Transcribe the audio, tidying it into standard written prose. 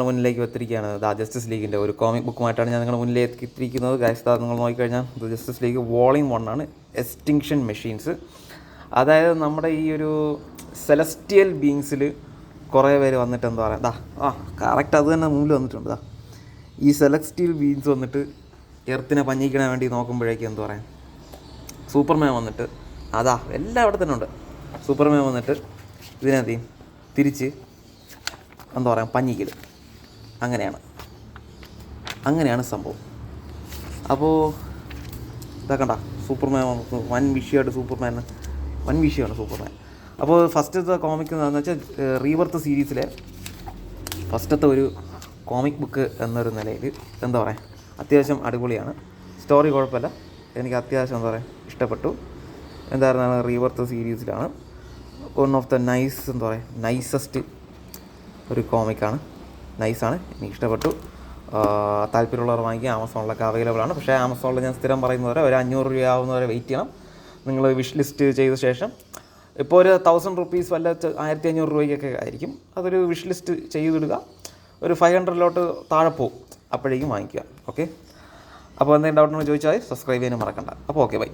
മുന്നിലേക്ക് എത്തിയിരിക്കുകയാണ് the justice ലീഗിൻ്റെ ഒരു കോമിക് ബുക്കുമായിട്ടാണ് ഞാൻ നിങ്ങളുടെ മുന്നിലേക്ക് എത്തിയിരിക്കുന്നത്. ഗൈസ് നിങ്ങൾ നോക്കിക്കഴിഞ്ഞാൽ ദ ജസ്റ്റിസ് ലീഗ് വോളിയം 1 ആണ്, എക്സ്റ്റിങ്ഷൻ മെഷീൻസ്. അതായത് നമ്മുടെ ഈ ഒരു സെലസ്റ്റിയൽ ബീങ്സിൽ കുറേ പേര് വന്നിട്ട് എന്താ പറയുക, കറക്റ്റ് അത് തന്നെ മുന്നിൽ വന്നിട്ടുണ്ട്. ഈ സെലസ്റ്റിയൽ ബീങ്സ് വന്നിട്ട് എർത്തിനെ പഞ്ഞിക്കാൻ വേണ്ടി നോക്കുമ്പോഴേക്കും എന്താ പറയുക, സൂപ്പർമാൻ വന്നിട്ട് എല്ലാം അവിടെ തന്നെ ഉണ്ട്. സൂപ്പർമാൻ വന്നിട്ട് ഇതിനകത്ത് തിരിച്ച് എന്താ പറയുക പഞ്ഞിക്കൽ, അങ്ങനെയാണ് സംഭവം. അപ്പോൾ ഇതാക്കണ്ട സൂപ്പർമാൻ വൻ വിഷയമായിട്ട് വൻ വിഷയമാണ് സൂപ്പർമാൻ. അപ്പോൾ ഫസ്റ്റത്തെ കോമിക് എന്താണെന്ന് വെച്ചാൽ റീബർത്ത് സീരീസിലെ ഫസ്റ്റത്തെ ഒരു കോമിക് ബുക്ക് എന്നൊരു നിലയിൽ എന്താ പറയുക അത്യാവശ്യം അടിപൊളിയാണ്. സ്റ്റോറി കുഴപ്പമില്ല, എനിക്ക് അത്യാവശ്യം എന്താ പറയുക ഇഷ്ടപ്പെട്ടു. എന്തായിരുന്നാണ് റീബർത്ത് സീരീസിലാണ് വൺ ഓഫ് ദ നൈസസ്റ്റ് ഒരു കോമിക്കാണ്. നൈസാണ്, എനിക്ക് ഇഷ്ടപ്പെട്ടു. താല്പര്യമുള്ളവർ വാങ്ങിക്കുക. ആമസോണിലൊക്കെ അവൈലബിൾ ആണ്. പക്ഷേ ആമസോണിൽ ഞാൻ സ്ഥിരം പറയുന്നവരെ ഒരു 500 രൂപ ആവുന്നവരെ വെയിറ്റ് ചെയ്യണം. നിങ്ങൾ വിഷ് ലിസ്റ്റ് ചെയ്ത ശേഷം ഇപ്പോൾ ഒരു 1000 റുപ്പീസ് വല്ല 1500 രൂപയ്ക്കൊക്കെ ആയിരിക്കും. അതൊരു വിഷ് ലിസ്റ്റ് ചെയ്തിടുക. ഒരു 500 താഴെ പോകും, അപ്പോഴേക്കും വാങ്ങിക്കുക. ഓക്കെ, അപ്പോൾ എന്തെങ്കിലും ഡൗട്ട് ഉണ്ടെങ്കിൽ ചോദിച്ചാൽ സബ്സ്ക്രൈബ് ചെയ്യാനും മറക്കണ്ട. അപ്പോൾ ഓക്കെ, ബൈ.